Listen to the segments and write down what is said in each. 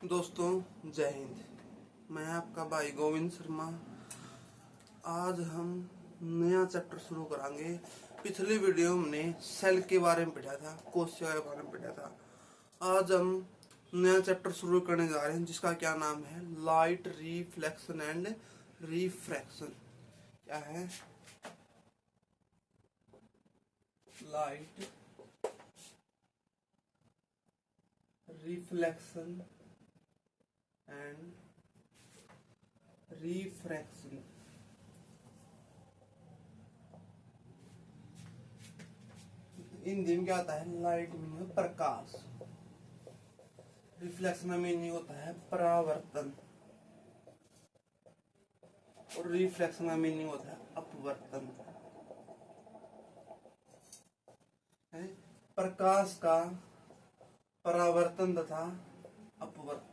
दोस्तों जय हिंद। मैं आपका भाई गोविंद शर्मा। आज हम नया चैप्टर शुरू करांगे। पिछली वीडियो में हमने सेल के बारे में पढ़ा था, कोशिका के बारे में पढ़ा था। आज हम नया चैप्टर शुरू करने जा रहे हैं जिसका क्या नाम है, लाइट रिफ्लेक्शन एंड रिफ्रैक्शन। क्या है? Light reflection and refraction. Hindi में क्या आता है? लाइट मीनिंग प्रकाश, रिफ्लेक्शन में मीनिंग होता है परावर्तन, और रिफ्लेक्शन का मीनिंग होता है अपवर्तन। प्रकाश का परावर्तन तथा अपवर्तन।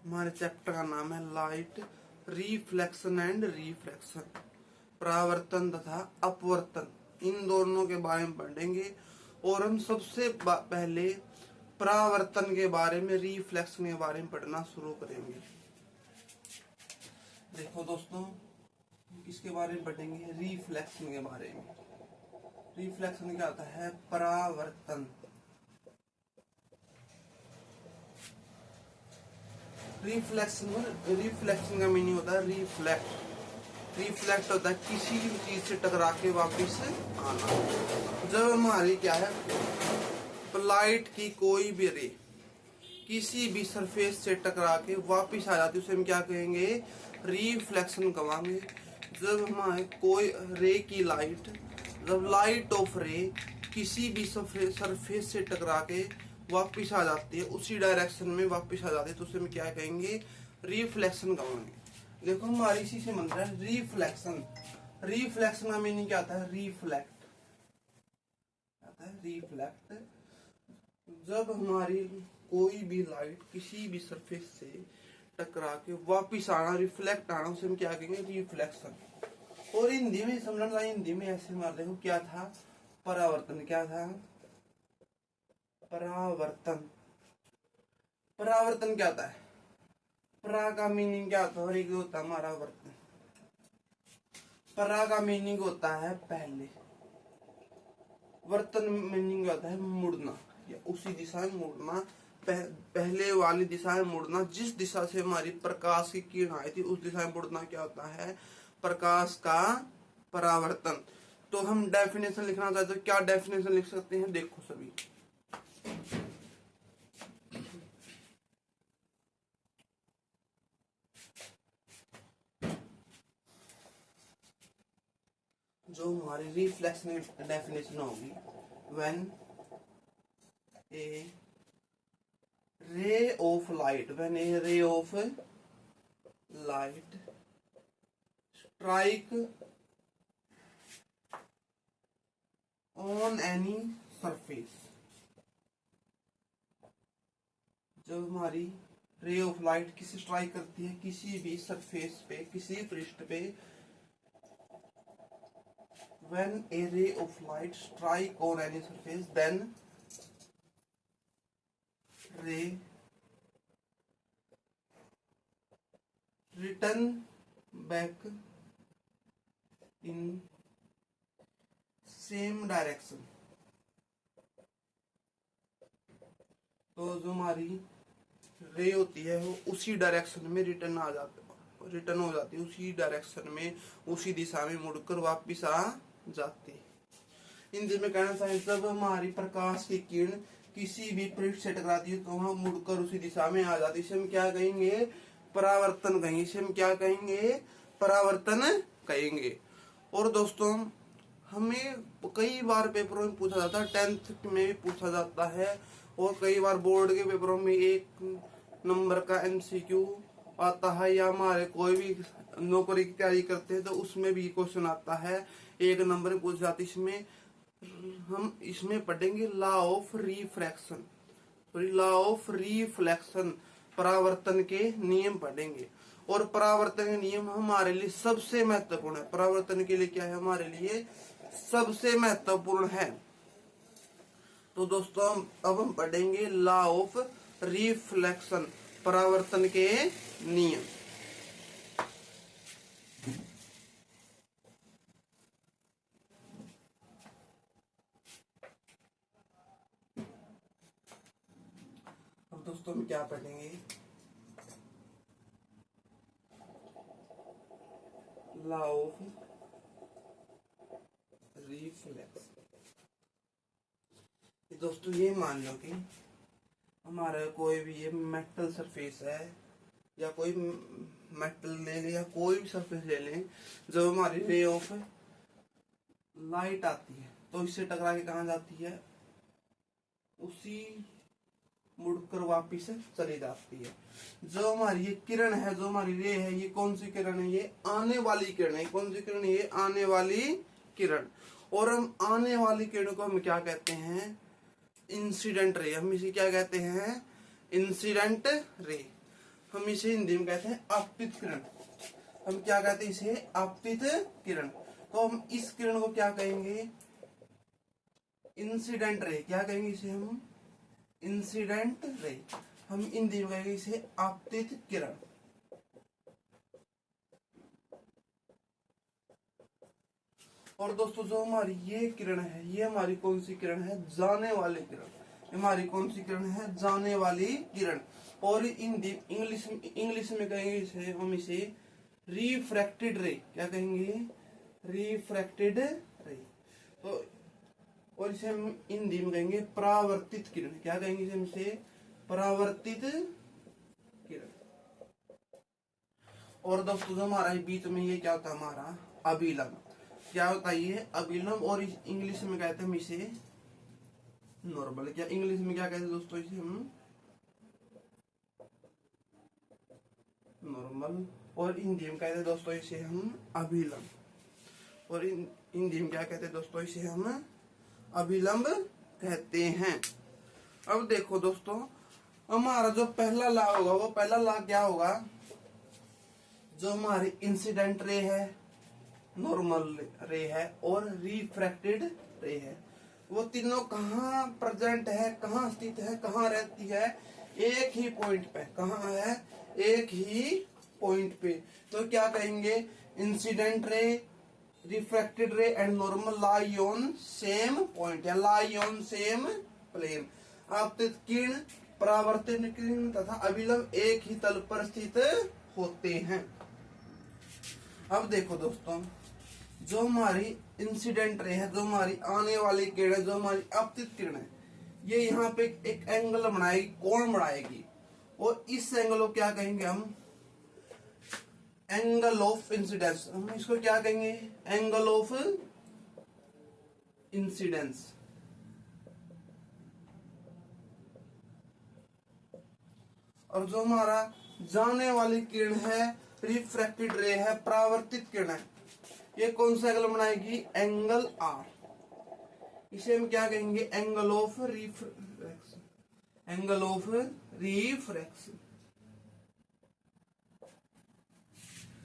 हमारे चैप्टर का नाम है लाइट रिफ्लेक्शन एंड रिफ्रैक्शन। परावर्तन तथा अपवर्तन, इन दोनों के बारे में पढ़ेंगे। और हम सबसे पहले परावर्तन के बारे में, रिफ्लेक्शन के बारे में पढ़ना शुरू करेंगे। देखो दोस्तों, किसके बारे में पढ़ेंगे? रिफ्लेक्शन के बारे में। रिफ्लेक्शन क्या होता है? परावर्तन। रिफ्लेक्शन का मीनिंग होता है रिफ्लेक्ट। रिफ्लेक्ट होता है किसी भी चीज से टकरा के वापिस आना। जब हमारी क्या है, लाइट की कोई भी रे किसी भी सरफेस से टकरा के वापिस आ जाती है, उसे हम क्या कहेंगे? रिफ्लेक्शन कहेंगे। जब हमारे कोई रे की लाइट, जब लाइट ऑफ रे किसी भी सरफेस से टकरा के वापिस आ जाती है, उसी डायरेक्शन में वापिस आ जाती है, तो उसे हम क्या कहेंगे? रिफ्लेक्शन कहेंगे। देखो हमारी इसी से मंत्र है रिफ्लेक्शन। रिफ्लेक्शन का मीनिंग क्या आता है? रिफ्लेक्ट आता है, रिफ्लेक्ट। जब हमारी कोई भी लाइट किसी भी सरफेस से टकरा के वापिस आना, रिफ्लेक्ट आना, उसे हम क्या कहेंगे? रिफ्लेक्शन। और हिंदी में समझना, हिंदी में ऐसे मार देखो क्या था? परावर्तन। क्या था? परावर्तन। परावर्तन क्या होता है? परा का मीनिंग क्या होता है? और एक होता है हमारा वर्तन। परा का मीनिंग होता है पहले, वर्तन मीनिंग होता है मुड़ना, या उसी दिशा में मुड़ना, पहले वाली दिशा में मुड़ना। जिस दिशा से हमारी प्रकाश की किरण आई थी उस दिशा में मुड़ना क्या होता है? प्रकाश का परावर्तन। तो हम डेफिनेशन लिखना चाहते हैं, क्या डेफिनेशन लिख सकते हैं? देखो सभी, जो हमारी रिफ्लेक्शन डेफिनेशन होगी, when A ray of light, when A ray of light strike on any surface. जब हमारी रे ऑफ लाइट किसी स्ट्राइक करती है किसी भी सरफेस पे, किसी पृष्ठ पे, when a ray of light strike on any surface, then ray return back in same direction। तो जो हमारी रे होती है वो उसी डायरेक्शन में रिटर्न हो जाती है, उसी डायरेक्शन में, उसी दिशा में मुड़कर वापिस आ जाती है। हिंदी में कहना चाहिए, जब हमारी प्रकाश की किरण किसी भी पृष्ठ से टकराती है तो वहां मुड़कर उसी दिशा में आ जाती है। इसे हम क्या कहेंगे? परावर्तन कहेंगे। इसे हम क्या कहेंगे? परावर्तन कहेंगे। और दोस्तों, हमें कई बार पेपरों में पूछा जाता है, 10th में भी पूछा जाता है, और कई बार बोर्ड के पेपरों में 1 नंबर का MCQ आता है, या हमारे कोई भी नौकरी की तैयारी करते हैं तो उसमें भी क्वेश्चन आता है, 1 नंबर में पूछ जाती है। हम इसमें पढ़ेंगे law of refraction, law of reflection, परावर्तन के नियम पढ़ेंगे। और परावर्तन के नियम हमारे लिए सबसे महत्वपूर्ण है। परावर्तन के लिए क्या है? हमारे लिए सबसे महत्वपूर्ण है। तो दोस्तों अब हम पढ़ेंगे लॉ ऑफ रिफ्लेक्शन, परावर्तन के नियम। अब दोस्तों हम क्या पढ़ेंगे, लॉ ऑफ रिफ्लेक्स। दोस्तों ये मान लो कि हमारा कोई भी ये मेटल सरफेस है, या कोई मेटल ले लें या कोई भी सरफेस ले लें, जब हमारी रे ऑफ लाइट आती है तो इससे टकरा के कहाँ जाती है, उसी मुड़कर वापिस चली जाती है। जो हमारी ये किरण है, जो हमारी रे है, ये कौन सी किरण है, ये आने वाली किरण है। कौन सी किरण है, ये आने वाली किरण। और हम आने वाली किरण को हम क्या कहते हैं, इंसिडेंट रे। हम इसे क्या कहते हैं, इंसिडेंट रे। हम इसे हिंदी में कहते हैं आपतित किरण। हम क्या कहते हैं इसे, आपतित किरण। तो हम इस किरण को क्या कहेंगे, इंसिडेंट रे। क्या कहेंगे इसे हम, इंसिडेंट रे। हम हिंदी में कहेंगे इसे आपतित किरण। और दोस्तों जो हमारी ये किरण है, ये हमारी कौन सी किरण है, जाने वाली किरण। हमारी कौन सी किरण है, जाने वाली किरण। और हिंदी इंग्लिश में कहेंगे इसे, हम इसे रिफ्रैक्टेड रे। क्या कहेंगे, रिफ्रैक्टेड रे। तो और इसे हम हिंदी में कहेंगे परावर्तित किरण। क्या कहेंगे इसे, हमसे परावर्तित किरण। और दोस्तों जो हमारा बीच में ये क्या होता है, हमारा अभिलंब। क्या होता है ये, अभिलंब। और इंग्लिश में कहते हैं हम इसे नॉर्मल। क्या इंग्लिश में क्या कहते हैं दोस्तों, इसे हम नॉर्मल। और हिंदी में कहते हैं दोस्तों इसे हम अभिलंब। और हिंदी में क्या कहते हैं दोस्तों, इसे हम अभिलंब कहते हैं। अब देखो दोस्तों, हमारा जो पहला लॉ होगा, वो पहला लॉ क्या होगा, जो हमारी इंसिडेंट रे है, नॉर्मल रे है और रिफ्रैक्टेड रे है, वो तीनों कहाँ प्रेजेंट है, कहाँ स्थित है, कहाँ रहती है, एक ही पॉइंट पे। कहाँ है, एक ही पॉइंट पे। तो क्या कहेंगे, इंसिडेंट रे, रिफ्रैक्टेड रे and normal lie on same point, या लाई ऑन सेम प्लेन। आपतित किरण, परावर्तित किरण तथा अभिलंब एक ही तल पर स्थित होते हैं। अब देखो दोस्तों, जो हमारी इंसिडेंट रे है, जो हमारी आने वाली किरण है, जो हमारी आपतित किरण है, ये यहाँ पे एक एंगल बनाएगी, कोण बनाएगी। और इस एंगल को क्या कहेंगे हम, एंगल ऑफ इंसिडेंस। हम इसको क्या कहेंगे, एंगल ऑफ इंसिडेंस। और जो हमारा जाने वाली किरण है, रिफ्रैक्टेड रे है, परावर्तित किरण है, ये कौन सा एंगल बनाएगी, एंगल आर। इसे हम क्या कहेंगे, angle of refraction, angle of refraction.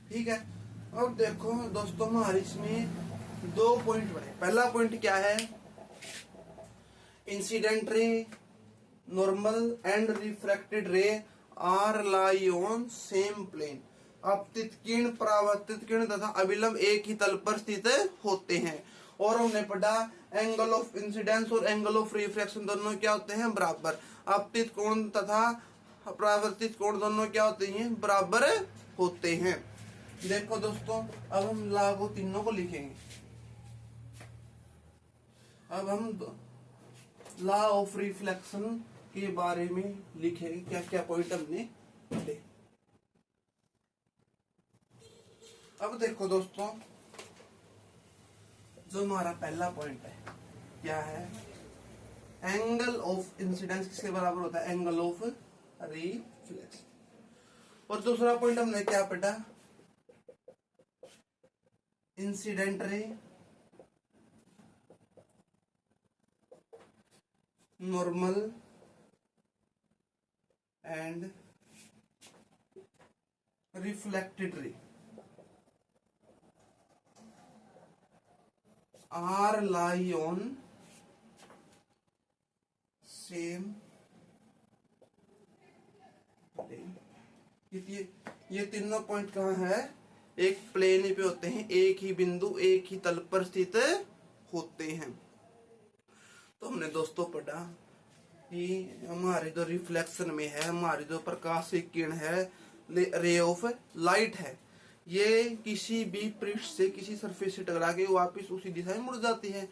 ठीक है। अब देखो दोस्तों, हमारे इसमें दो पॉइंट बने। पहला पॉइंट क्या है, incident ray, normal and refracted ray are lie on same plane. आपतित किरण, परावर्तित किरण तथा अभिलंब एक ही तल पर स्थित होते हैं। और हमने पढ़ा एंगल ऑफ इंसिडेंस और एंगल ऑफ रिफ्रैक्शन दोनों क्या होते हैं, बराबर। आपतित कोण तथा परावर्तित कोण दोनों क्या होते हैं, बराबर होते हैं। देखो दोस्तों, अब हम लागू तीनों को लिखेंगे। अब हम लॉ ऑफ रिफ्लेक्शन के बारे में लिखेंगे, क्या क्या पॉइंट हमने पढ़े। अब देखो दोस्तों, जो हमारा पहला पॉइंट है, क्या है, एंगल ऑफ इंसिडेंस किसके बराबर होता है, एंगल ऑफ रिफ्लेक्शन। और दूसरा पॉइंट हमने क्या पढ़ा, incident ray, normal and reflected ray are lie on same ये तीनों पॉइंट कहाँ है, एक प्लेन पे होते हैं, एक ही बिंदु एक ही तल पर स्थित होते हैं। तो हमने दोस्तों पढ़ा कि हमारे जो रिफ्लेक्शन में है, हमारी जो प्रकाश की किरण है, रे ऑफ लाइट है, ये किसी भी पृष्ठ से, किसी सरफेस से टकरा के वापिस उसी दिशा में मुड़ जाती है।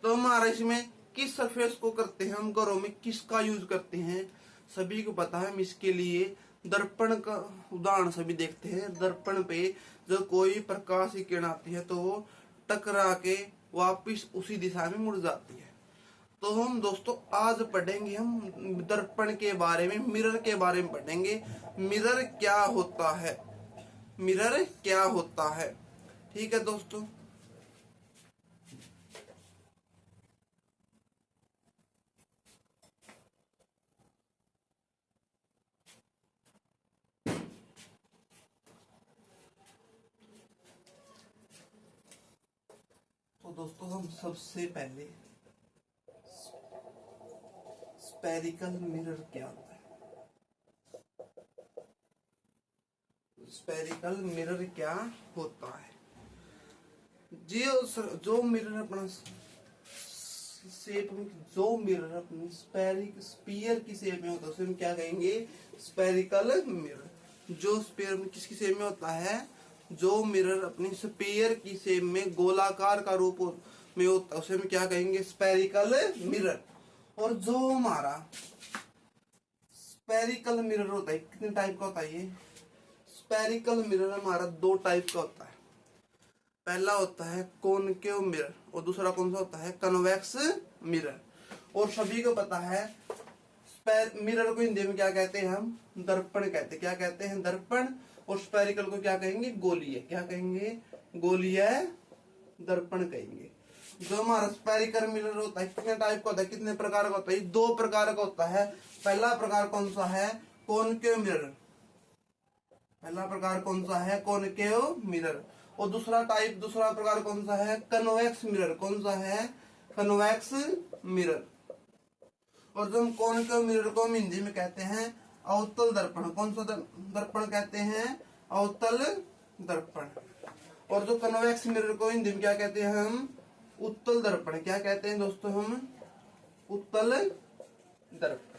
तो हमारा इसमें किस सरफेस को करते हैं, हम घरों में किसका यूज करते हैं, सभी को पता है। हम इसके लिए दर्पण का उदाहरण सभी देखते हैं। दर्पण पे जो कोई प्रकाश की किरण आती है तो वो टकरा के वापिस उसी दिशा में मुड़ जाती है। तो हम दोस्तों आज पढ़ेंगे हम दर्पण के बारे में, मिरर के बारे में पढ़ेंगे। मिरर क्या होता है, मिरर क्या होता है। ठीक है दोस्तों। तो दोस्तों हम सबसे पहले स्पेरिकल मिरर क्या होता है, स्पेरिकल मिरर क्या होता है। जो मिरर अपना शेप में, जो मिरर अपनी स्पीयर की शेप में होता है उसे हम क्या कहेंगे, स्पेरिकल मिरर। जो स्पेयर में किसकी शेप में होता है, जो मिरर अपनी स्पीयर की शेप में गोलाकार का रूप में होता है उसे हम क्या कहेंगे, स्पेरिकल मिरर। और जो हमारा स्पेरिकल मिरर होता है, कितने टाइप का होता है ये स्पेरिकल मिरर, हमारा दो टाइप का होता है। पहला होता है कॉनकेव मिरर और दूसरा कौन सा होता है, कन्वेक्स मिरर। और सभी को पता है मिरर को हिंदी में क्या कहते हैं, हम दर्पण कहते हैं। क्या कहते हैं, दर्पण। और स्पेरिकल को क्या कहेंगे, गोलीय। क्या कहेंगे, गोलीय दर्पण कहेंगे। जो हमारा स्पेरिकल मिरर होता है कितने टाइप का होता है, कितने प्रकार का होता है, दो प्रकार का होता है। पहला प्रकार कौन सा है, कॉनकेव मिरर। पहला प्रकार कौन सा है, कॉनकेव मिरर। और दूसरा प्रकार कौन सा है, कन्वेक्स मिरर। कौन सा है, कन्वेक्स मिरर। और जो हम कॉनकेव मिरर को हम हिंदी में कहते हैं अवतल दर्पण। कौन सा दर्पण कहते हैं, अवतल दर्पण। और जो कन्वेक्स मिरर को हिंदी में क्या कहते हैं, हम उत्तल दर्पण। क्या कहते हैं दोस्तों, हम उत्तल दर्पण।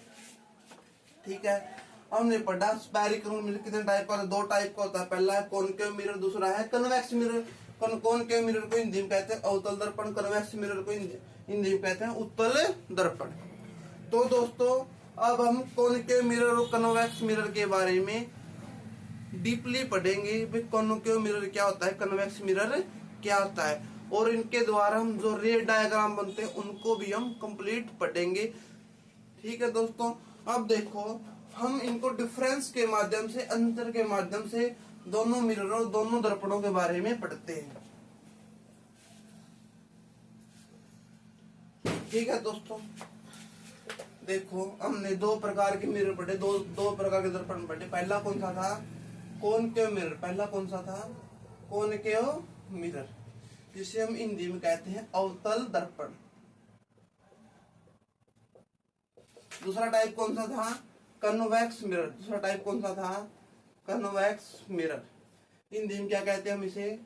ठीक है। हमने पढ़ा स्पेरिकल मिरर कितने टाइप का, दो टाइप का होता है। पहला है कॉनकेव मिरर, दूसरा है कन्वेक्स मिरर। कॉनकेव मिरर को हिंदी में कहते हैं अवतल दर्पण, कन्वेक्स मिरर को हिंदी में कहते हैं उत्तल दर्पण। तो दोस्तों अब हम कॉनकेव मिरर और कन्वेक्स मिरर के बारे में डीपली पढ़ेंगे। भाई कॉनकेव मिरर क्या होता है, कन्वेक्स मिरर क्या होता है, और इनके द्वारा हम जो रे डायग्राम बनते हैं उनको भी हम कंप्लीट पढ़ेंगे। ठीक है दोस्तों। अब देखो हम इनको डिफरेंस के माध्यम से, अंतर के माध्यम से दोनों मिररों, दोनों दर्पणों के बारे में पढ़ते हैं। ठीक है दोस्तों। देखो हमने दो प्रकार के मिरर पढ़े, दो प्रकार के दर्पण पढ़े। पहला कौन सा था, कॉनकेव मिरर। पहला कौन सा था, कॉनकेव मिरर, जिसे हम हिंदी में कहते हैं अवतल दर्पण। दूसरा टाइप कौन सा था, कन्वेक्स मिरर। दूसरा टाइप कौन सा था, कन्वेक्स मिरर। हिंदी में क्या कहते हैं हम इसे,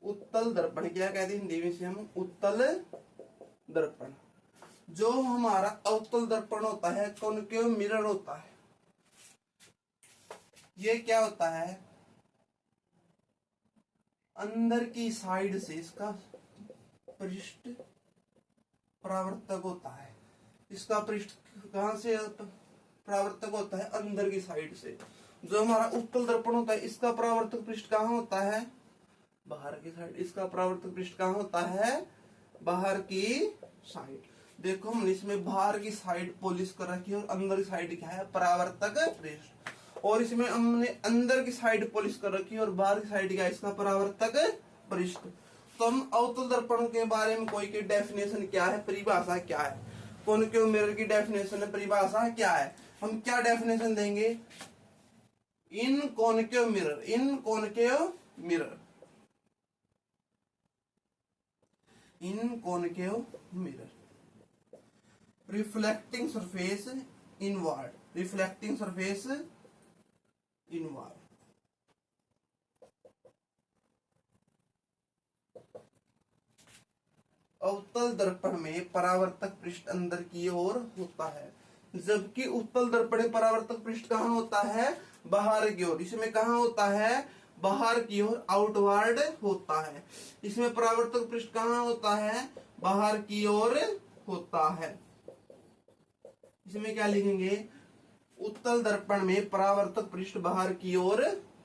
उत्तल दर्पण। क्या कहते हैं हिंदी में इसे हम, उत्तल दर्पण। जो हमारा अवतल दर्पण होता है, कॉनकेव मिरर होता है, ये क्या होता है, अंदर की साइड से इसका पृष्ठ परावर्तक होता है। इसका पृष्ठ कहां से परावर्तक होता है, अंदर की साइड से। जो हमारा उत्तल दर्पण होता है इसका परावर्तक पृष्ठ कहां होता है, बाहर की साइड। इसका परावर्तक पृष्ठ कहां होता है, बाहर की साइड। देखो हमने इसमें बाहर की साइड पॉलिश कर रखी है और अंदर की साइड क्या है, परावर्तक पृष्ठ। और इसमें हमने अंदर की साइड पॉलिश कर रखी है और बाहर की साइड क्या है, इसका परावर्तक पृष्ठ। तो हम अवतल दर्पण के बारे में कोई की डेफिनेशन क्या है, परिभाषा क्या है, कॉनकेव मिरर की डेफिनेशन है, परिभाषा क्या है, हम क्या डेफिनेशन देंगे, in concave mirror, in concave mirror, in concave mirror reflecting surface inward, reflecting surface उत्तल दर्पण में परावर्तक पृष्ठ अंदर की ओर होता है, जबकि उत्तल दर्पण में परावर्तक पृष्ठ कहाँ होता है, बाहर की ओर। इसमें कहाँ होता है, बाहर की ओर, आउटवर्ड होता है। इसमें परावर्तक पृष्ठ कहाँ होता है, बाहर की ओर होता है। इसमें क्या लिखेंगे, उत्तल दर्पण में परावर्तक पृष्ठ बाहर की ओर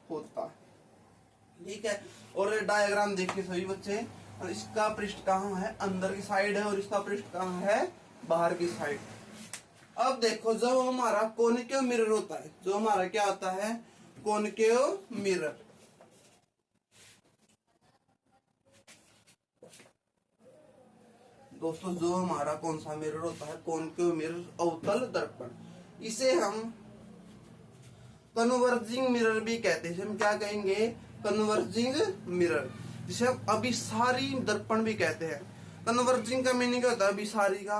होता है। ठीक है, और डायग्राम देखिए सभी बच्चे, इसका पृष्ठ कहाँ है, अंदर की साइड है, और इसका पृष्ठ कहाँ है, बाहर की साइड। अब देखो, जब हमारा कोनिकेव मिरर होता है, जो हमारा क्या होता है, कोनिकेव मिरर, दोस्तों जो हमारा कौन सा मिरर होता है, कोनिकेव मिरर, अवतल दर्पण, इसे हम कन्वर्जिंग मिरर भी कहते हैं। हम क्या कहेंगे, कन्वर्जिंग मिरर, जिसे हम अभिसारी दर्पण भी कहते हैं। कन्वर्जिंग का मीनिंग क्या होता है, अभिसारी का,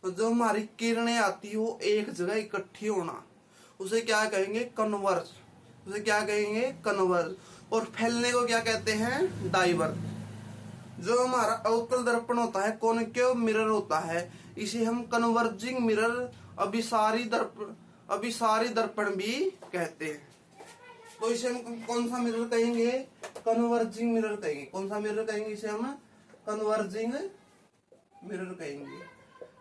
तो जो हमारी किरणें आती हो एक जगह इकट्ठी होना, उसे क्या कहेंगे, कन्वर्ज, उसे क्या कहेंगे, कन्वर्ज। और फैलने को क्या कहते हैं, डाइवर्ज। जो हमारा अवतल दर्पण होता है, कोनिकेव मिरर होता है, इसे हम कन्वर्जिंग मिरर, अभिसारी दर्पण भी कहते हैं। तो इसे हम कौन सा मिरर कहेंगे, कन्वर्जिंग मिरर कहेंगे। कौन सा मिरर कहेंगे, इसे हम कन्वर्जिंग मिरर कहेंगे।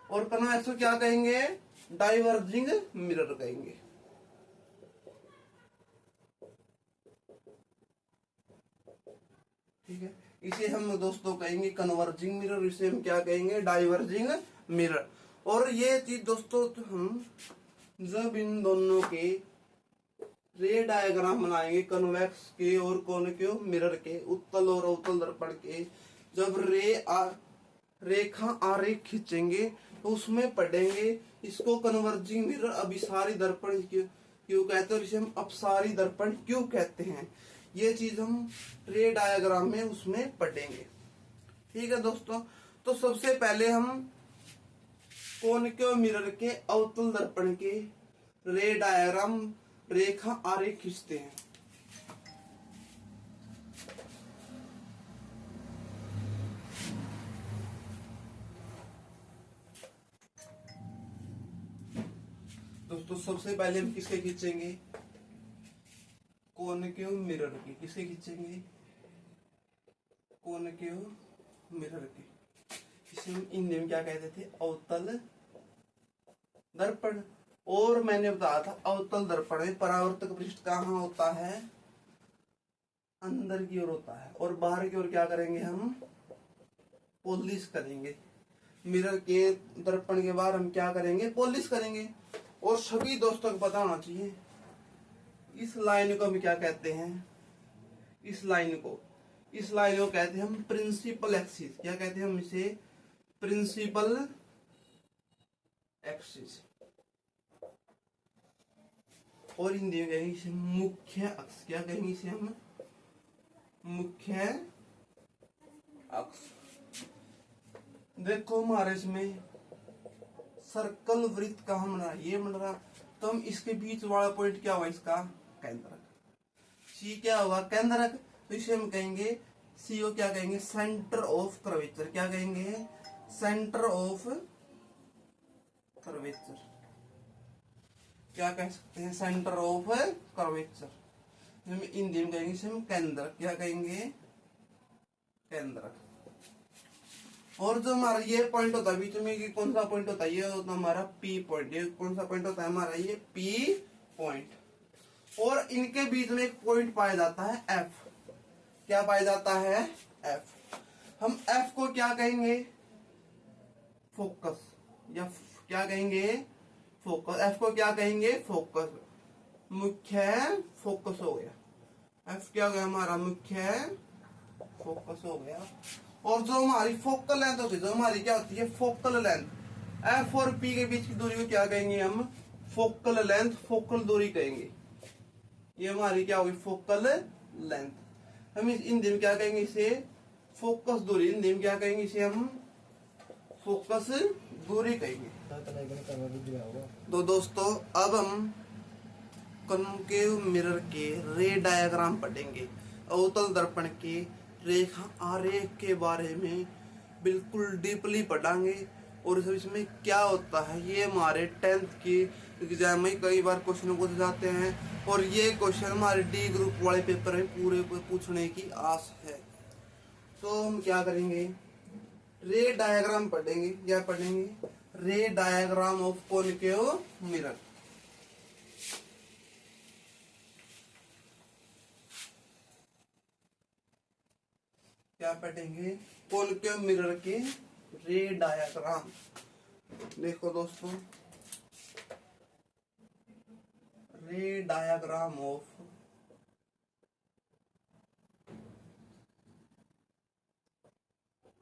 और कन्वेक्स को क्या कहेंगे, डाइवर्जिंग मिरर कहेंगे। ठीक है, इसे हम दोस्तों कहेंगे कन्वर्जिंग मिरर, इसे हम क्या कहेंगे, डाइवर्जिंग मिरर। और ये चीज दोस्तों हम जब इन दोनों के रे डायग्राम बनाएंगे, कन्वेक्स के और कोनिकेव मिरर के, उत्तल और अवतल दर्पण के, जब रेखा आरेख खींचेंगे तो उसमें पढ़ेंगे इसको कन्वर्जिंग मिरर, अभिसारी दर्पण क्यों कहते हैं, और इसे हम अपसारी दर्पण क्यों कहते हैं। ये चीज हम रे डायग्राम में उसमें पढ़ेंगे। ठीक है दोस्तों, तो सबसे पहले हम कोनिकेव मिरर के अवतल दर्पण के रे डायग्राम, रेखा आरेख खींचते हैं। दोस्तों सबसे पहले हम किसके खींचेंगे, कोनिकेव मिरर की। किसके खींचेंगे, कोनिकेव मिरर की। इसे हम हिंदी में क्या कहते थे, अवतल दर्पण। और मैंने बताया था अवतल दर्पण में परावर्तक पृष्ठ कहाँ होता है, अंदर की ओर होता है, और बाहर की ओर क्या करेंगे, हम पॉलिश करेंगे। मिरर के दर्पण के बाहर हम क्या करेंगे, पॉलिश करेंगे। और सभी दोस्तों को पता होना चाहिए, इस लाइन को हम क्या कहते हैं, इस लाइन को कहते हैं हम प्रिंसिपल एक्सिस। क्या कहते हैं हम इसे, प्रिंसिपल एक्सिस। और हिंदी में कहेंगे इसे मुख्य अक्ष। क्या कहेंगे इसे हम, मुख्य अक्ष। देखो हमारे इसमें सर्कल वृत्त कहाँ बन रहा, ये बन रहा, तो हम इसके बीच वाला पॉइंट क्या हुआ, इसका केंद्रक। सी क्या हुआ, केंद्रक। तो इसे हम कहेंगे, सी को क्या कहेंगे, सेंटर ऑफ कर्वेचर। क्या कहेंगे, सेंटर ऑफ कर्वेचर। क्या कह सकते हैं, सेंटर ऑफ कर्वेचर। हम हिंदी में कहेंगे इसे हम केंद्रक। क्या कहेंगे, केंद्रक। और जो हमारा ये पॉइंट होता है बीच में, कि कौन सा पॉइंट होता है, ये होता है हमारा पी पॉइंट। ये कौन सा पॉइंट होता है हमारा, ये पी पॉइंट। और इनके बीच में एक पॉइंट पाया जाता है एफ। क्या पाया जाता है, एफ। हम एफ को क्या कहेंगे, फोकस, या क्या कहेंगे, फोकस। एफ को क्या कहेंगे, फोकस, मुख्य फोकस हो गया। एफ क्या हो गया हमारा, मुख्य फोकस हो गया। और जो हमारी फोकल लेंथ होती है, जो हमारी क्या होती है, फोकल लेंथ, एफ और पी के बीच की दूरी को क्या कहेंगे हम, फोकल लेंथ, फोकल दूरी कहेंगे। ये हमारी क्या होगी, फोकल लेंथ। हम इस हिंदी में क्या कहेंगे, इसे फोकस दूरी। हिंदी में क्या कहेंगे, इसे हम फोकस दूरी कहेंगे। तो दोस्तों अब हम कॉन्केव मिरर के रे डायग्राम पढ़ेंगे, अवतल दर्पण के रेखा आरेख के बारे में बिल्कुल डीपली पढ़ांगे और इसमें क्या होता है ये हमारे 10th के एग्जाम में कई बार क्वेश्चन पूछे जाते हैं और ये क्वेश्चन हमारे डी ग्रुप वाले पेपर में पूरे पूछने की आस है। तो हम क्या करेंगे, रे डायग्राम पढ़ेंगे। क्या पढ़ेंगे? रे डायग्राम ऑफ कॉनकेव मिरर। क्या पढ़ेंगे? कॉनकेव मिरर के रे डायग्राम। देखो दोस्तों, रे डायग्राम ऑफ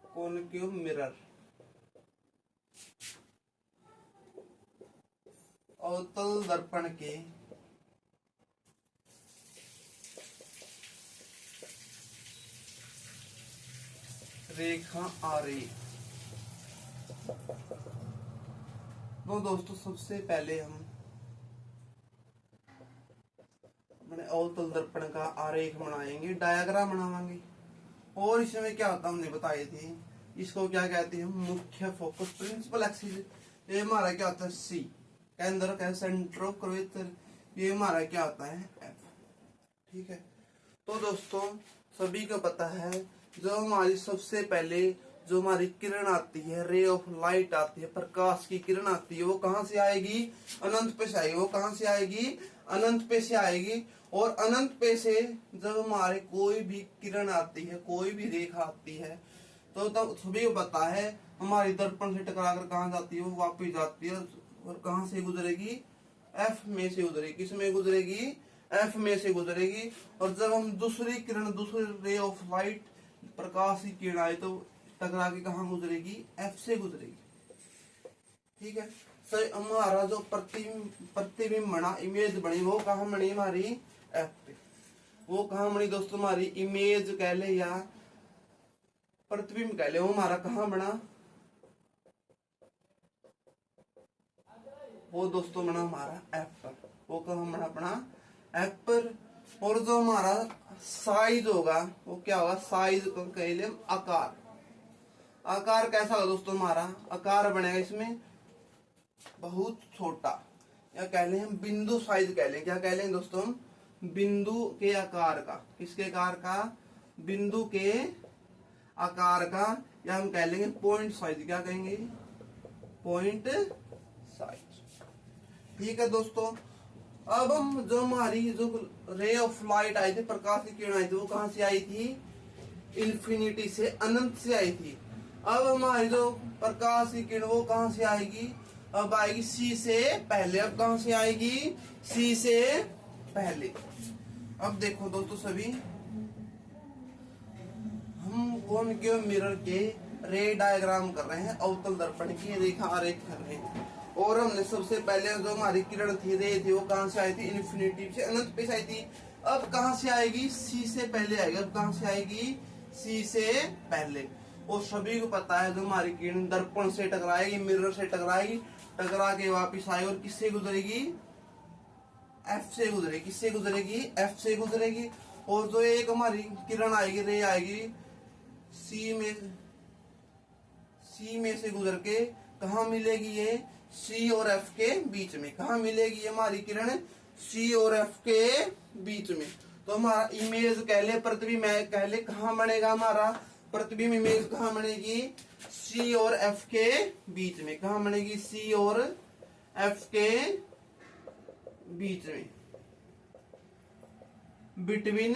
कॉनकेव मिरर। अवतल दर्पण के रेखा आरेख। तो दोस्तों सबसे पहले हम मैंने अवतल दर्पण का आरेख बनाएंगे, डायग्राम बनावांगे। और इसमें क्या होता हमने बताए थे, इसको क्या कहते हैं? मुख्य फोकस, प्रिंसिपल एक्सिस। ये हमारा क्या होता है? सी। केंद्र का सेंटर ऑफ कर्वेचर, ये हमारा क्या होता है? एफ। ठीक है। तो दोस्तों सभी को पता है, जो हमारी सबसे पहले जो हमारी किरण आती है, रे ऑफ लाइट आती है, प्रकाश की किरण आती है, वो कहां से आएगी? अनंत पे से आएगी। वो कहां से आएगी? अनंत पे से आएगी। और अनंत पे से जब हमारे कोई भी किरण आती है, कोई भी रेखा आती है, तो तब सभी को पता है हमारी दर्पण से टकराकर कहां जाती है? वो वापस जाती है और कहां से गुजरेगी? एफ में से गुजरेगी। किस में गुजरेगी? एफ में से गुजरेगी। और जब हम दूसरी किरण, दूसरी रे ऑफ लाइट, प्रकाश की किरण आए, तो टकरा के कहां गुजरेगी? एफ से गुजरेगी। ठीक है। सर हमारा जो प्रतिबिंब बना, इमेज बनी, वो कहां बनी? हमारी एफ पे। वो कहां बनी दोस्तों? हमारी इमेज कह ले या प्रतिबिंब कह ले, वो हमारा कहां बना? वो दोस्तों बना हमारा एफ पर। वो कहां बना? अपना एफ पर। और जो हमारा साइज होगा वो क्या होगा? साइज को कह ले आकार। आकार कैसा होगा दोस्तों? हमारा आकार बनेगा इसमें बहुत छोटा, या कह लें हम बिंदु साइज कह लें। क्या कह लें दोस्तों? हम बिंदु के आकार का। किसके आकार का? बिंदु के आकार का, या हम कह लेंगे पॉइंट साइज। क्या कहेंगे? Point size. ठीक है दोस्तों। अब हम जो हमारी जो रे ऑफ लाइट आई थी, प्रकाश की किरण आई थी, वो कहां से आई थी? इन्फिनिटी से, अनंत से आई थी। अब हमारी जो प्रकाश की किरण वो कहां से आएगी? अब आएगी सी से पहले। अब कहां से आएगी? सी से पहले। अब देखो दोस्तों सभी, हम कॉनकेव मिरर के रे डायग्राम कर रहे हैं, अवतल दर्पण की रेखा आरेख कर रहे हैं। और हमने सबसे पहले जो हमारी किरण थी, रे थी, वो कहां से आई थी? इन्फिनिटी से, अनंत पे से आई थी। अब कहां से आएगी? सी से पहले आएगी। अब कहां से आएगी? सी से पहले। और सभी को पता है जो हमारी किरण दर्पण से टकराएगी, मिरर से टकराएगी, टकरा के वापिस आएगी और किससे गुजरेगी? एफ से गुजरेगी। किससे गुजरेगी? एफ से गुजरेगी। और जो एक हमारी किरण आएगी, रे आएगी, सी में से गुजर के कहा मिलेगी? ये सी और एफ के बीच में। कहा मिलेगी हमारी किरण? सी और एफ के बीच में। तो हमारा इमेज कह ले, प्रतिबिंब कह ले, कहा बनेगा हमारा प्रतिबिंब? इमेज कहा बनेगी? सी और एफ के बीच में। कहा बनेगी? सी और एफ के बीच में, between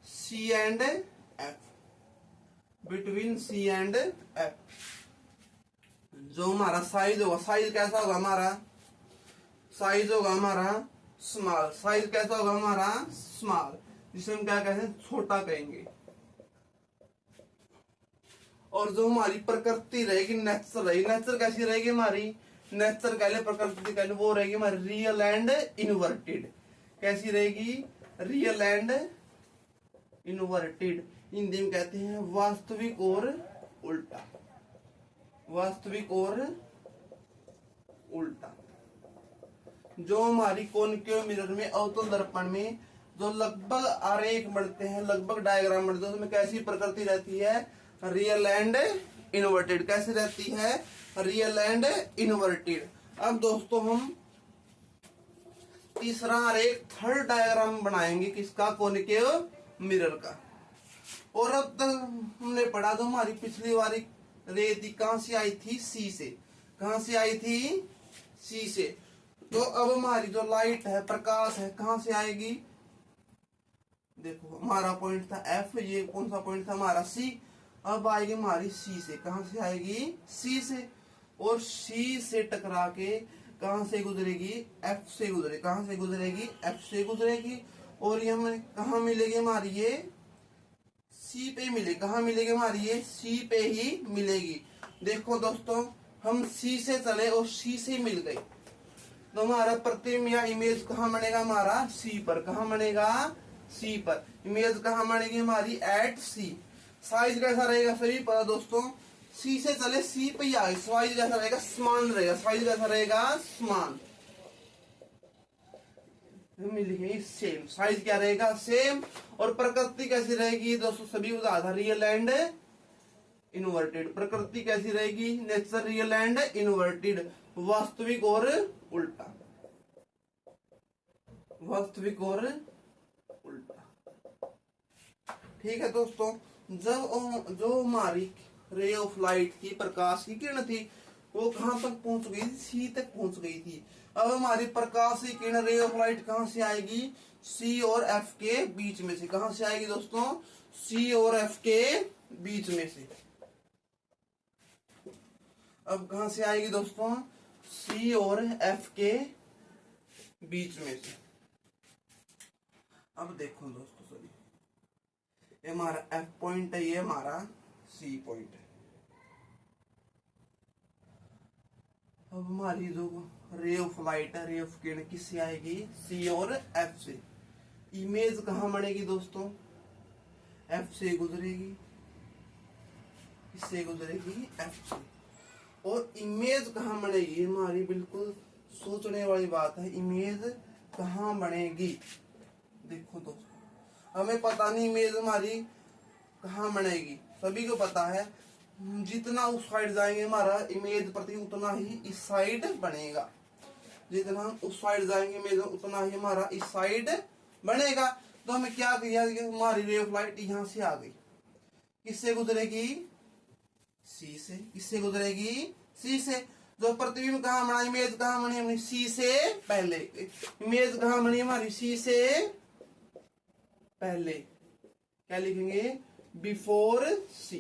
C and F. Between C and F. जो हमारा साइज होगा, साइज कैसा होगा हमारा? साइज होगा हमारा स्मॉल। साइज कैसा होगा हमारा? स्मॉल, जिसे हम क्या कहते हैं? छोटा कहेंगे। और जो हमारी प्रकृति रहेगी, नेचर रहेगी। नेचर कैसी रहेगी हमारी? नेचर कह ले, प्रकृति कह ले, वो रहेगी हमारी रियल एंड इनवर्टेड। कैसी रहेगी? Real and inverted. हिंदी में कहते हैं वास्तविक और उल्टा। वास्तविक और उल्टा। जो हमारी कॉनकेव मिरर में, अवतल दर्पण में जो लगभग आरेख बनते हैं, लगभग डायग्राम बनते हैं, उसमें कैसी प्रकृति रहती है? Real and inverted. कैसे रहती है? Real and inverted. अब दोस्तों हम तीसरा और एक थर्ड डायग्राम बनाएंगे किसका? कॉनिकेव मिरर का। और अब तक हमने पढ़ा तो हमारी पिछली बारी रे थी कहां से आई थी? सी से। कहां से आई थी? सी से। तो अब हमारी जो लाइट है, प्रकाश है, कहां से आएगी? देखो हमारा पॉइंट था एफ, ये कौन सा पॉइंट था हमारा? सी। अब आएगी हमारी सी से। कहां से आएगी? सी से। और सी से टकरा के कहां से गुजरेगी? एफ से गुजरे। कहां से गुजरेगी? एफ से गुजरेगी। और ये हमें कहां मिलेगी? हमारी ये सी पे मिलेगी। कहां मिलेगी हमारी? ये सी पे ही मिलेगी। देखो दोस्तों, हम सी से चले और सी से मिल गए तो हमारा प्रतिबिंब या इमेज कहां बनेगा? हमारा सी पर। कहां बनेगा? सी पर। इमेज कहां बनेगी हमारी? एट सी। साइज कैसा रहेगा? सभी पता दोस्तों, सी से चले सी पे ही आए। साइज कैसा रहेगा? समान रहेगा। साइज कैसा रहेगा? समान। लिखेंगे सेम। साइज क्या रहेगा? सेम। और प्रकृति कैसी रहेगी दोस्तों? सभी बता था, रियल एंड इन्वर्टेड। प्रकृति कैसी रहेगी? Nature real and inverted. वास्तविक और उल्टा। वास्तविक और उल्टा। ठीक है दोस्तों, जब जो हमारी रे ऑफ लाइट थी, प्रकाश की किरण थी, वो कहां तक पहुंच गई थी? सी तक पहुंच गई थी। अब हमारी प्रकाश की किरण, रे ऑफ लाइट कहां से आएगी? सी और एफ के बीच में से। कहां से आएगी दोस्तों? सी और एफ के बीच में से। अब कहां से आएगी दोस्तों? सी और एफ के बीच में से। अब देखो दोस्तों, सॉरी, ये हमारा एफ पॉइंट है, ये हमारा सी पॉइंट है। अब हमारी जो रे ऑफ लाइट है, रे ऑफ किरण किससे आएगी? सी और एफ से। इमेज कहां बनेगी दोस्तों? एफ से गुजरेगी। किससे गुजरेगी? एफ से। और इमेज कहां बनेगी? हमारी बिल्कुल सोचने वाली बात है। इमेज कहां बनेगी? देखो दोस्तों, हमें पता नहीं इमेज हमारी कहां बनेगी। सभी को पता है, जितना उस साइड जाएंगे हमारा इमेज प्रति उतना ही इस साइड बनेगा। जितना हम उस साइड जाएंगे इमेज उतना ही हमारा इस साइड बनेगा। तो हमें क्या किया? हमारी रे ऑफ लाइट यहां से आ गई। किससे गुजरेगी? सी से। किससे गुजरेगी? सी से। जो प्रतिबिंब कहां बना? इमेज कहां बनी हमारी? सी से पहले। इमेज कहां बनी हमारी? सी से पहले। क्या लिखेंगे? बिफोर सी।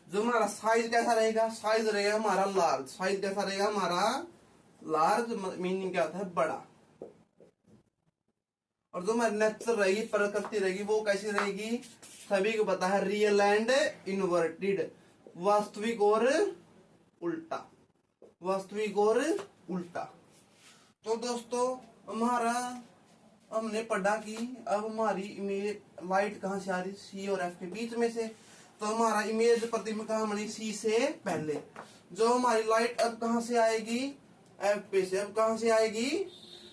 जो हमारा साइज कैसा रहेगा? साइज रहेगा हमारा लार्ज। साइज कैसा रहेगा हमारा? लार्ज। मीनिंग क्या होता है? बड़ा। और जो हमारी नेचर रहेगी, प्रकृति रहेगी, वो कैसी रहेगी? सभी को पता है, रियल एंड इन्वर्टेड। वास्तविक और उल्टा। वास्तविक और उल्टा। तो दोस्तों हमारा हमने पढ़ा कि अब हमारी इमेज लाइट कहां से आ रही? सी और एफ के बीच में से। तो हमारा इमेज प्रतिबिंब कहां बनी? सी से पहले। जो हमारी लाइट अब कहां से आएगी? एफ पे से। अब कहां से आएगी?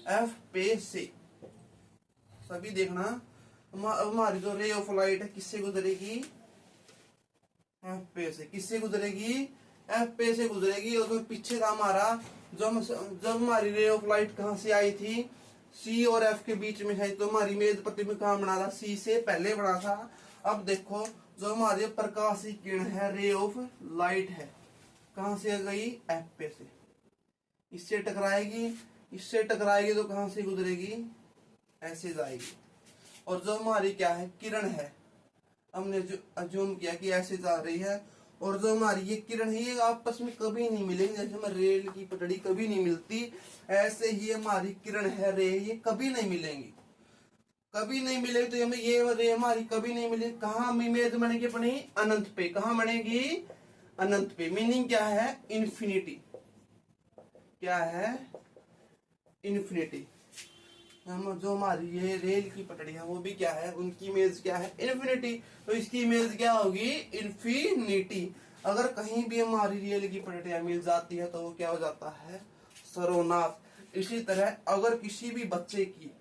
एफ पे से। सभी देखना, हमारी जो रे ऑफ लाइट है किससे गुजरेगी? एफ पे से। किससे गुजरेगी? एफ पे से गुजरेगी। और पीछे था हमारा, जब हमारी रे ऑफ लाइट कहां से आई थी? सी और एफ के बीच में है। तो हमारी इमेज प्रतिबिंब कहां बना था? सी से पहले बना था। अब देखो, जो हमारी प्रकाश की किरण है, रे ऑफ लाइट है, कहां से गई? एफ पे से। इससे टकराएगी। इससे टकराएगी तो कहां से गुजरेगी? ऐसे जाएगी। और जो हमारी क्या है? किरण है, हमने जो अज्यूम किया कि ऐसे जा रही है। और जो हमारी ये किरण है, ये आपस में कभी नहीं मिलेंगी। जैसे हमें रेल की पटड़ी कभी नहीं मिलती, ऐसे ही हमारी किरण है, रे, ये कभी नहीं मिलेंगी। कभी नहीं मिलेगी। तो हमें ये रे हमारी कभी नहीं मिलेगी। कहाँ इमेज बनेगी अपनी? अनंत पे। कहाँ बनेगी? अनंत पे। मीनिंग क्या है? इन्फिनिटी। क्या है? इन्फिनिटी। हम जो हमारी ये रेल की पटड़ी है, वो भी क्या है? उनकी इमेज क्या है? इन्फिनिटी। तो इसकी इमेज क्या होगी? इन्फिनिटी। अगर कहीं भी हमारी रेल की पटड़ियां मिल जाती है तो वो क्या हो जाता है? सर्वनाश। इसी तरह अगर किसी भी बच्चे की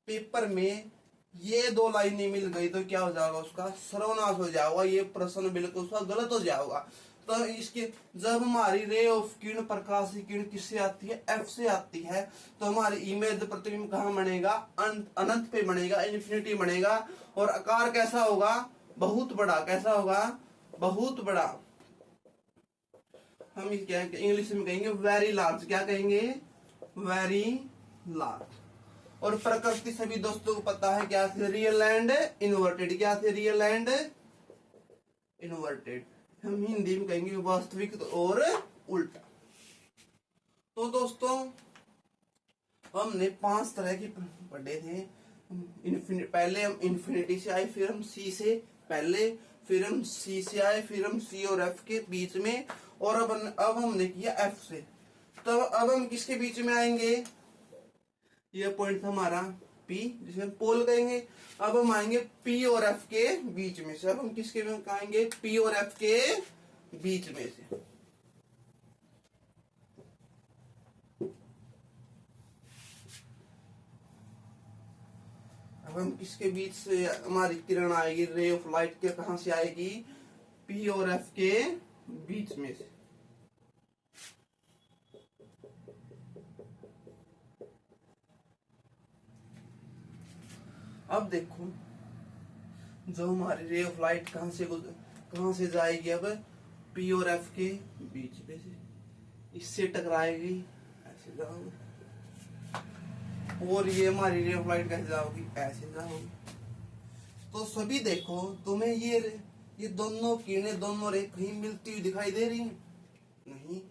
पेपर में ये दो लाइनें मिल गई तो क्या हो जाएगा, उसका सर्वनाश हो जाएगा, ये प्रश्न बिल्कुल उसका गलत हो जाएगा। तो इसके जब हमारी रे ऑफ किरण, प्रकाश की किरण किससे आती है, एफ से आती है, तो हमारी इमेज प्रतिबिंब कहाँ बनेगा, अनंत पे बनेगा, इन्फिनिटी बनेगा। और आकार कैसा होगा, बहुत बड़ा। कैसा होगा, बहुत बड़ा। हम क्या इंग्लिश में कहेंगे वेरी लार्ज। क्या कहेंगे, वेरी लार्ज। और प्रकृति सभी दोस्तों को पता है क्या थे, रियल एंड इन्वर्टेड। क्या थे, रियल एंड इन्वर्टेड। हम हिंदी में कहेंगे वास्तविक और उल्टा। तो दोस्तों हमने 5 तरह की पढ़े थे। पहले हम इन्फिनिटी से आए, फिर हम सी से पहले, फिर हम सी से आए, फिर हम सी और एफ के बीच में, और अब हमने किया एफ से। तो अब हम किसके बीच में आएंगे, ये पॉइंट था हमारा P, जिसे हम पोल कहेंगे। अब हम आएंगे P और F के बीच में से। अब हम किसके में आएंगे, P और F के बीच में से। अब हम किसके बीच से हमारी किरण आएगी, रे ऑफ लाइट के कहां से आएगी, P और F के बीच में से। अब देखो जो हमारी रे ऑफ लाइट कहां से जाएगी, अब P और F के बीच में से, इससे टकराएगी, ऐसे जाओगी। और ये हमारी रे ऑफ लाइट कैसे जाओगी, ऐसे जाओगी। तो सभी देखो तुम्हें ये दोनों किरणें, दोनों रे कहीं मिलती हुई दिखाई दे रही हैं, नहीं।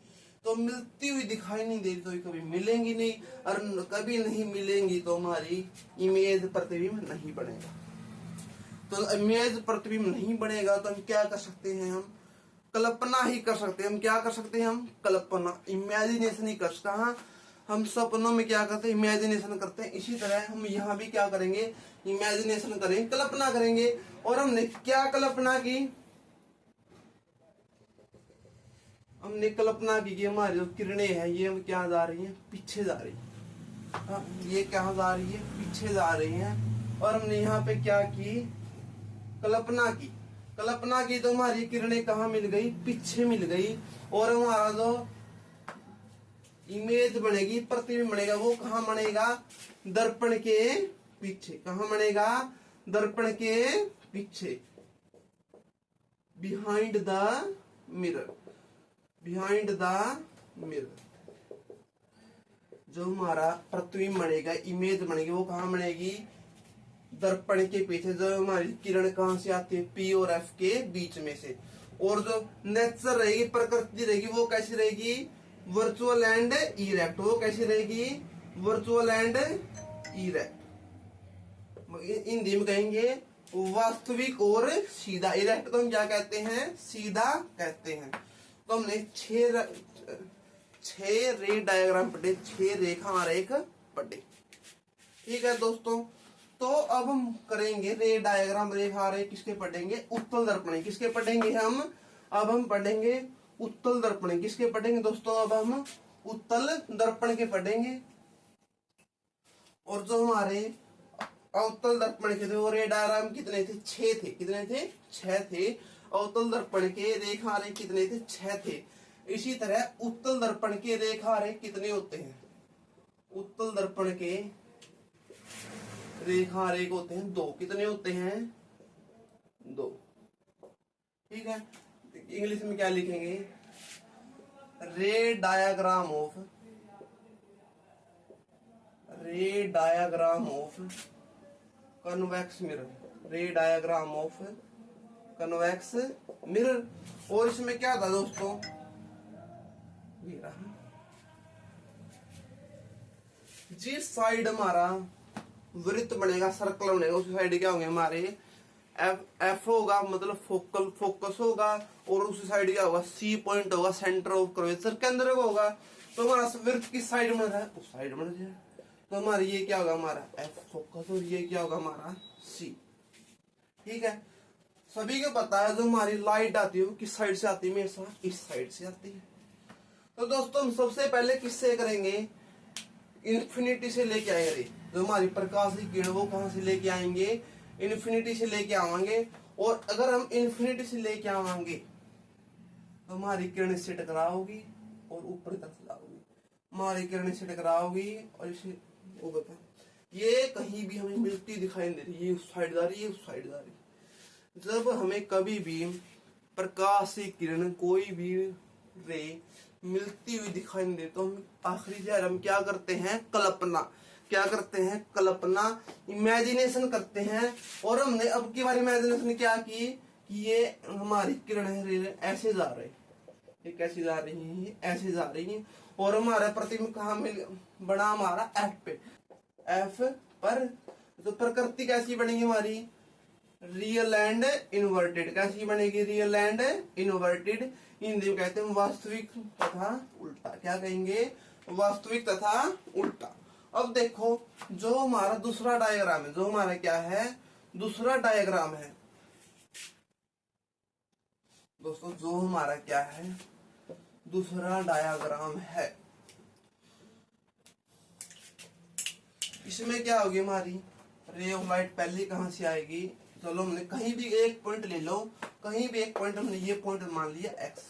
तो मिलती हुई दिखाई नहीं दे रही तो कभी मिलेंगी नहीं, और कभी नहीं मिलेंगी तो हमारी इमेज प्रतिबिंब नहीं बनेगा। तो इमेज प्रतिबिंब नहीं बनेगा तो हम क्या कर सकते हैं, हम कल्पना ही कर सकते हैं। हम क्या कर सकते हैं, हम कल्पना, इमेजिनेशन ही कर सकते हैं। हम सपनों में क्या करते हैं, इमेजिनेशन करते हैं। इसी तरह हम यहाँ भी क्या करेंगे, इमेजिनेशन करेंगे, कल्पना करेंगे। और हमने क्या कल्पना की, हमने कल्पना की कि हमारी जो किरणें हैं ये क्या जा रही हैं, पीछे जा रही है। ये क्या जा रही है, पीछे जा रही हैं। और हमने यहाँ पे क्या की, कल्पना की। कल्पना की तो हमारी किरणें कहाँ मिल गई, पीछे मिल गई। और हमारा जो इमेज बनेगी, प्रतिबिंब बनेगा, वो कहाँ बनेगा, दर्पण के पीछे। कहाँ बनेगा, दर्पण के पीछे, behind the mirror. Behind the mirror जो हमारा प्रतिबिंब बनेगा, इमेज बनेगी, वो कहाँ बनेगी, दर्पण के पीछे। जो हमारी किरण कहाँ से आती है, P और F के बीच में से। और जो नेचर रहेगी, प्रकृति रहेगी, वो कैसी रहेगी, वर्चुअल एंड इरेक्ट। वो कैसी रहेगी, वर्चुअल एंड इरेक्ट। हिंदी में कहेंगे वास्तविक और सीधा। इरेक्ट तो हम क्या कहते हैं, सीधा कहते हैं। तो हमने 6 रे डायग्राम पढ़े, 6 रेखा आरेख पढ़े। ठीक है दोस्तों, तो अब हम करेंगे रे डायग्राम, रेखा आरेख किसके पढ़ेंगे, उत्तल दर्पण। किसके पढ़ेंगे हम, अब हम पढ़ेंगे उत्तल दर्पण। किसके पढ़ेंगे दोस्तों, अब हम उत्तल दर्पण के पढ़ेंगे। और जो हमारे अवतल दर्पण के थे वो रे डायग्राम कितने थे, 6 थे। कितने थे, 6 थे। अवतल दर्पण के रेखा आरेख कितने थे, 6 थे। इसी तरह उत्तल दर्पण के रेखा आरेख कितने होते हैं, उत्तल दर्पण के रेखा आरेख होते हैं 2। कितने होते हैं, 2। ठीक है, इंग्लिश में क्या लिखेंगे, रे डायग्राम ऑफ कन्वेक्स मिरर। रे डायग्राम ऑफ कन्वेक्स मिरर। और इसमें क्या था दोस्तों, ये रहा, जिस साइड हमारा वृत्त बनेगा, सर्कल बनेगा, उस साइड क्या होंगे हमारे एफ होगा, मतलब फोकस होगा। और उस साइड क्या होगा, सी पॉइंट होगा, सेंटर ऑफ कर्वेचर, केंद्र होगा। तो हमारा वृत्त किस साइड बन रहा है, उस साइड बन रहा है। तो हमारा ये क्या होगा, हमारा एफ फोकस, और ये क्या होगा हमारा सी। ठीक है, सभी को पता है जो हमारी लाइट आती है वो किस साइड से आती है, हमेशा इस साइड से आती है। तो दोस्तों हम सबसे पहले किससे करेंगे, इन्फिनिटी से लेके आएंगे रे, जो हमारी प्रकाश की किरण वो कहां से लेके आएंगे, इन्फिनिटी से लेके आवांगे। और अगर हम इन्फिनिटी से लेके आवांगे तो हमारी किरण इससे टकराओगी और ऊपर तक जाओगी, हमारी किरण से टकराओगी और इसे वो बता, ये कहीं भी हमें मिलती दिखाई नहीं दे रही, ये उस साइड जा रही है, उस साइड जा रही है। जब हमें कभी भी प्रकाश की किरण कोई भी रे मिलती हुई दिखाई नहीं दे तो हम आखिरी से हम क्या करते हैं, कल्पना, क्या करते हैं, कल्पना, इमेजिनेशन करते हैं। और हमने अब की बार इमेजिनेशन क्या की कि ये हमारी किरण है ऐसे जा रहे, ये कैसी जा रही है, ऐसे जा रही है। और हमारा प्रतिबिंब कहाँ मिल बना, हमारा एफ पे, एफ पर। तो प्रकृति कैसी बनेगी हमारी, रियल एंड इनवर्टेड। कैसी बनेगी, रियल एंड इनवर्टेड। हिंदी में कहते हैं वास्तविक तथा उल्टा। क्या कहेंगे, वास्तविक तथा उल्टा। अब देखो जो हमारा दूसरा डायग्राम है, जो हमारा क्या है, दूसरा डायग्राम है दोस्तों, जो हमारा क्या है, दूसरा डायग्राम है। इसमें क्या होगी हमारी, रे ऑफ लाइट पहले कहां से आएगी, चलो हमने कहीं भी एक पॉइंट ले लो, कहीं भी एक पॉइंट, हमने ये पॉइंट मान लिया एक्स,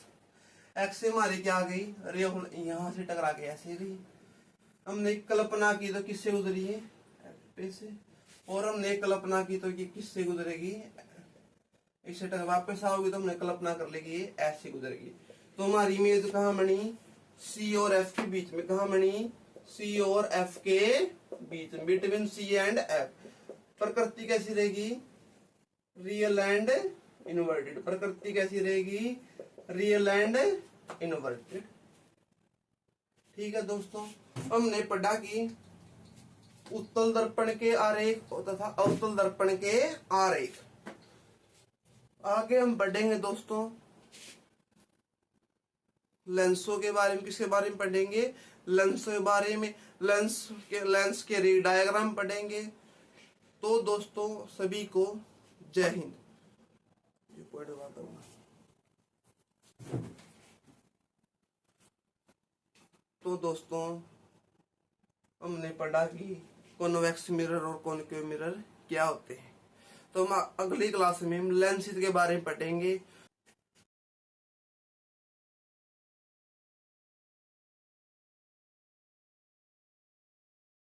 एक्स से हमारी क्या आ गई, रे यहां से टकरा के ऐसे गई। हमने कल्पना की तो किससे गुजरी है, पे से। और हमने कल्पना की तो ये किससे गुजरेगी, इससे टकरा, वापस आओगी तो हमने कल्पना कर लेगी ये ऐसे गुजरेगी। तो हमारी इमेज कहाँ बनी, सी और एफ के बीच में। कहाँ बनी, सी और एफ के बीच में, बिटवीन सी एंड एफ। प्रकृति कैसी रहेगी, रियल एंड इनवर्टेड। प्रकृति कैसी रहेगी, रियल एंड इनवर्टेड। ठीक है दोस्तों, हमने पढ़ा कि उत्तल दर्पण के आरेख तथा अवतल दर्पण के आरेख। आगे हम बढ़ेंगे दोस्तों लेंसों के बारे में। किसके बारे में पढ़ेंगे, लेंसों के बारे में। लेंस के रे डायग्राम पढ़ेंगे। तो दोस्तों सभी को जय हिंद। ये पॉइंट बात होगा। तो दोस्तों हमने पढ़ा कि कॉन्वेक्स मिरर और कॉनकेव मिरर क्या होते हैं। तो हम अगली क्लास में हम लेंसेज के बारे में पढ़ेंगे।